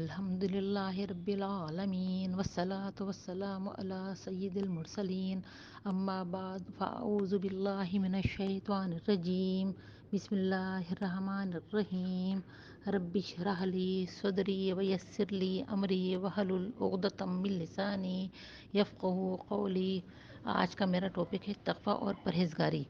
الحمد للہ رب العالمین والصلاة والسلام علی سید المرسلین اما بعد فاعوذ باللہ من الشیطان الرجیم بسم اللہ الرحمن الرحیم رب اشرح لی صدری ویسر لی امری واحلل عقدۃ من لسانی یفقہوا قولی۔ آج کا میرا ٹاپک ہے تقویٰ اور پرہیزگاری۔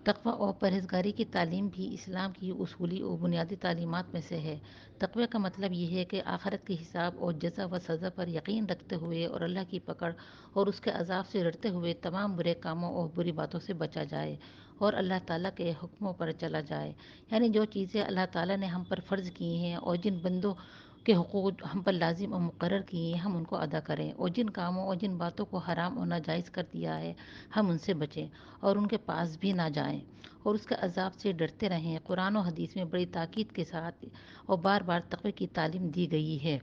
تقویٰ اور پرہیزگاری کی تعلیم بھی اسلام کی اصولی اور بنیادی تعلیمات میں سے ہے۔ تقویٰ کا مطلب یہ ہے کہ آخرت کے حساب اور جزا و سزا پر یقین رکھتے ہوئے اور اللہ کی پکڑ اور اس کے عذاب سے ڈرتے ہوئے تمام برے کاموں اور بری باتوں سے بچا جائے اور اللہ تعالیٰ کے حکموں پر چلا جائے۔ یعنی جو چیزیں اللہ تعالیٰ نے ہم پر فرض کی ہیں اور جن بندوں کے حقوق ہم پر لازم اور مقرر کیے ہیں ہم ان کو ادا کریں، اور جن کاموں اور جن باتوں کو حرام اور ناجائز کر دیا ہے ہم ان سے بچیں اور ان کے پاس بھی نہ جائیں اور اس کے عذاب سے ڈرتے رہیں۔ قرآن و حدیث میں بڑی تاکید کے ساتھ اور بار بار تقوی کی تعلیم دی گئی ہے۔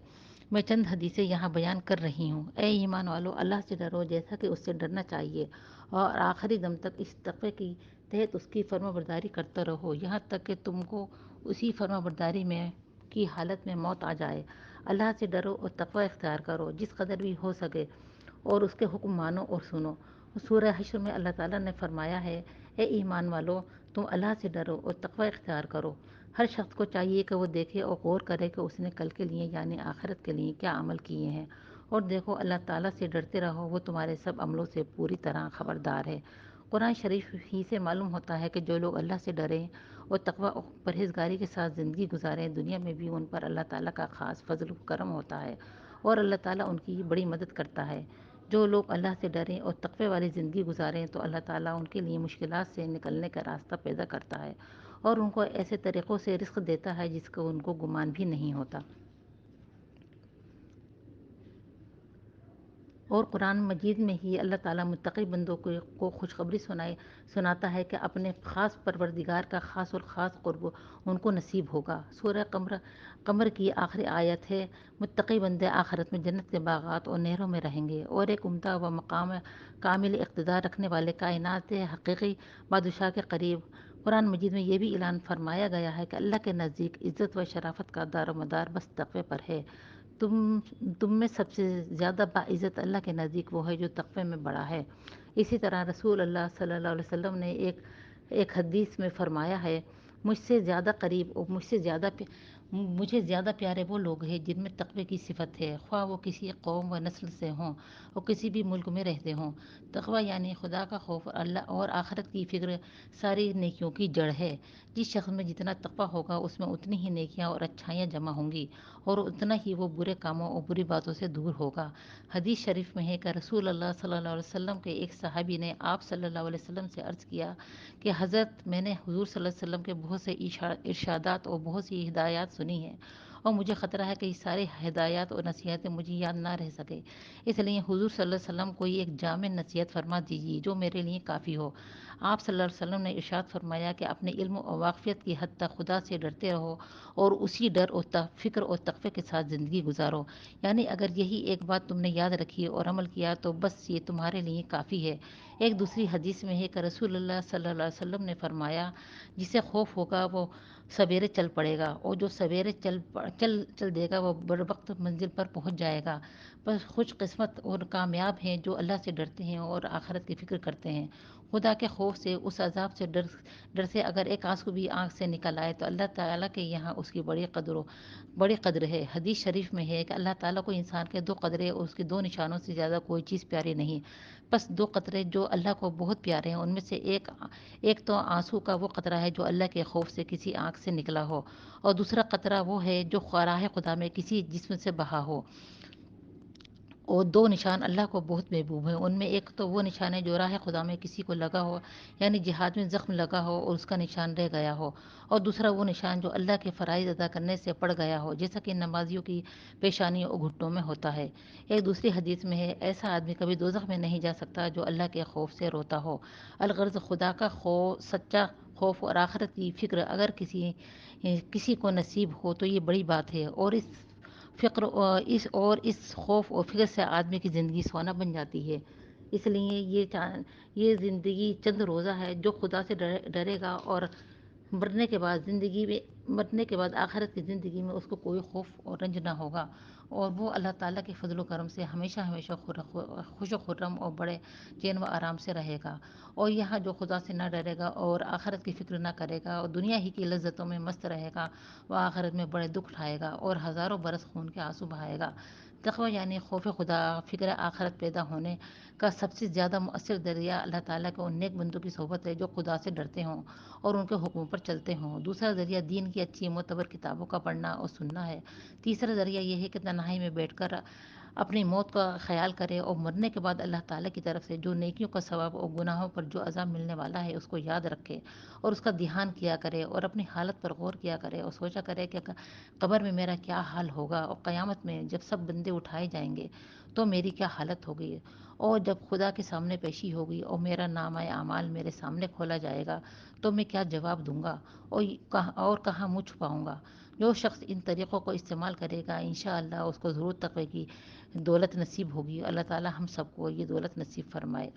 میں چند حدیثیں یہاں بیان کر رہی ہوں۔ اے ایمان والو، اللہ سے ڈرو جیسا کہ اس سے ڈرنا چاہیے، اور آخری دم تک اس تقوی کی تحت اس کی فرما برداری کرتے رہو، یہاں تک کہ تم کو اسی فرما برداری میں کی حالت میں موت آ جائے۔ اللہ سے ڈرو اور تقوی اختیار کرو جس قدر بھی ہو سکے، اور اس کے حکم مانو اور سنو۔ سورہ حشر میں اللہ تعالیٰ نے فرمایا ہے، اے ایمان والو، تم اللہ سے ڈرو اور تقوی اختیار کرو۔ ہر شخص کو چاہیے کہ وہ دیکھے اور غور کرے کہ اس نے کل کے لیے یعنی آخرت کے لیے کیا عمل کیے ہیں، اور دیکھو اللہ تعالیٰ سے ڈرتے رہو، وہ تمہارے سب عملوں سے پوری طرح خبردار ہے۔ قرآن شریف ہی سے معلوم ہوتا ہے کہ جو لوگ اللہ سے ڈریں اور تقوی اور پرہیزگاری کے ساتھ زندگی گزاریں، دنیا میں بھی ان پر اللہ تعالیٰ کا خاص فضل و کرم ہوتا ہے اور اللہ تعالیٰ ان کی بڑی مدد کرتا ہے۔ جو لوگ اللہ سے ڈریں اور تقوی والی زندگی گزاریں تو اللہ تعالیٰ ان کے لیے مشکلات سے نکلنے کا راستہ پیدا کرتا ہے اور ان کو ایسے طریقوں سے رزق دیتا ہے جس کا ان کو گمان بھی نہیں ہوتا۔ اور قرآن مجید میں ہی اللہ تعالیٰ متقی بندوں کو خوشخبری سناتا ہے کہ اپنے خاص پروردگار کا خاص اور خاص قرب ان کو نصیب ہوگا۔ سورہ قمر کی آخری آیت ہے، متقی بندے آخرت میں جنت کے باغات اور نہروں میں رہیں گے، اور ایک عمدہ و مقام کامل اقتدار رکھنے والے کائنات حقیقی بادشاہ کے قریب۔ قرآن مجید میں یہ بھی اعلان فرمایا گیا ہے کہ اللہ کے نزدیک عزت و شرافت کا دار و مدار بس تقوی پر ہے۔ تم میں سب سے زیادہ باعزت اللہ کے نزدیک وہ ہے جو تقوی میں بڑا ہے۔ اسی طرح رسول اللہ صلی اللہ علیہ وسلم نے ایک حدیث میں فرمایا ہے، مجھ سے زیادہ قریب اور مجھے زیادہ پیارے وہ لوگ ہیں جن میں تقوی کی صفت ہے، خواہ وہ کسی قوم و نسل سے ہوں اور کسی بھی ملک میں رہتے ہوں۔ تقوی یعنی خدا کا خوف اور اللہ اور آخرت کی فکر ساری نیکیوں کی جڑ ہے۔ جس شخص میں جتنا تقوی ہوگا اس میں اتنی ہی نیکیاں اور اچھائیاں جمع ہوں گی، اور اتنا ہی وہ برے کاموں اور بری باتوں سے دور ہوگا۔ حدیث شریف میں ہے کہ رسول اللہ صلی اللہ علیہ وسلم کے ایک صحابی نے آپ صلی اللہ علیہ وسلم سے عرض کیا کہ حضرت، میں نے حضور صلی اللہ علیہ وسلم کے بہت سے ارشادات اور بہت سی ہدایات سنی ہیں، اور مجھے خطرہ ہے کہ یہ سارے ہدایات اور نصیحتیں مجھے یاد نہ رہ سکے، اس لیے حضور صلی اللہ علیہ وسلم کو یہ ایک جامع نصیحت فرما دیجیے جو میرے لیے کافی ہو۔ آپ صلی اللہ علیہ وسلم نے ارشاد فرمایا کہ اپنے علم و واقفیت کی حد تک خدا سے ڈرتے رہو اور اسی ڈر اور فکر اور تقوی کے ساتھ زندگی گزارو۔ یعنی اگر یہی ایک بات تم نے یاد رکھی اور عمل کیا تو بس یہ تمہارے لیے کافی ہے۔ ایک دوسری حدیث میں ہے کہ رسول اللہ صلی اللہ علیہ وسلم نے فرمایا، جسے خوف ہوگا وہ سویرے چل پڑے گا، اور جو سویرے چل دے گا وہ بروقت منزل پر پہنچ جائے گا۔ بس خوش قسمت اور کامیاب ہیں جو اللہ سے ڈرتے ہیں اور آخرت کی فکر کرتے ہیں۔ خدا کے خوف سے، اس عذاب سے ڈر سے اگر ایک آنسو بھی آنکھ سے نکل آئے تو اللہ تعالیٰ کے یہاں اس کی بڑی قدر ہے۔ حدیث شریف میں ہے کہ اللہ تعالیٰ کو انسان کے 2 قطرے اور اس کے 2 نشانوں سے زیادہ کوئی چیز پیاری نہیں۔ بس 2 قطرے جو اللہ کو بہت پیارے ہیں، ان میں سے ایک تو آنسو کا وہ قطرہ ہے جو اللہ کے خوف سے کسی آنکھ سے نکلا ہو، اور دوسرا قطرہ وہ ہے جو راہ خدا میں کسی جسم سے بہا ہو۔ اور 2 نشان اللہ کو بہت محبوب ہیں، ان میں ایک تو وہ نشان ہے جو راہ خدا میں کسی کو لگا ہو، یعنی جہاد میں زخم لگا ہو اور اس کا نشان رہ گیا ہو، اور دوسرا وہ نشان جو اللہ کے فرائض ادا کرنے سے پڑ گیا ہو، جیسا کہ نمازیوں کی پیشانیوں اور گھٹنوں میں ہوتا ہے۔ ایک دوسری حدیث میں ہے، ایسا آدمی کبھی دوزخ میں نہیں جا سکتا جو اللہ کے خوف سے روتا ہو۔ الغرض خدا کا سچا خوف اور آخرت کی فکر اگر کسی کو نصیب ہو تو یہ بڑی بات ہے، اور اس خوف اور فکر سے آدمی کی زندگی سونا بن جاتی ہے۔ اس لیے یہ زندگی چند روزہ ہے، جو خدا سے ڈرے گا اور مرنے کے بعد زندگی میں مرنے کے بعد آخرت کی زندگی میں اس کو کوئی خوف اور رنج نہ ہوگا، اور وہ اللہ تعالیٰ کے فضل و کرم سے ہمیشہ ہمیشہ خوش و خرم اور بڑے چین و آرام سے رہے گا، اور یہاں جو خدا سے نہ ڈرے گا اور آخرت کی فکر نہ کرے گا اور دنیا ہی کی لذتوں میں مست رہے گا، وہ آخرت میں بڑے دکھ اٹھائے گا اور ہزاروں برس خون کے آنسو بہائے گا۔ تقوی یعنی خوف خدا، فکر آخرت پیدا ہونے کا سب سے زیادہ مؤثر ذریعہ اللہ تعالیٰ کے ان نیک بندوں کی صحبت ہے جو خدا سے ڈرتے ہوں اور ان کے حکموں پر چلتے ہوں۔ دوسرا ذریعہ دین کی اچھی معتبر کتابوں کا پڑھنا اور سننا ہے۔ تیسرا ذریعہ یہ ہے کہ تنہائی میں بیٹھ کر اپنی موت کا خیال کرے اور مرنے کے بعد اللہ تعالیٰ کی طرف سے جو نیکیوں کا ثواب اور گناہوں پر جو عذاب ملنے والا ہے اس کو یاد رکھے اور اس کا دھیان کیا کرے اور اپنی حالت پر غور کیا کرے اور سوچا کرے کہ قبر میں میرا کیا حال ہوگا اور قیامت میں جب سب بندے اٹھائے جائیں گے تو میری کیا حالت ہوگی، اور جب خدا کے سامنے پیشی ہوگی اور میرا نامہ اعمال میرے سامنے کھولا جائے گا تو میں کیا جواب دوں گا اور کہاں منہ چھپاؤں گا۔ جو شخص ان طریقوں کو استعمال کرے گا انشاءاللہ اس کو ضرور تقوی کی دولت نصیب ہوگی۔ اللہ تعالی ہم سب کو یہ دولت نصیب فرمائے۔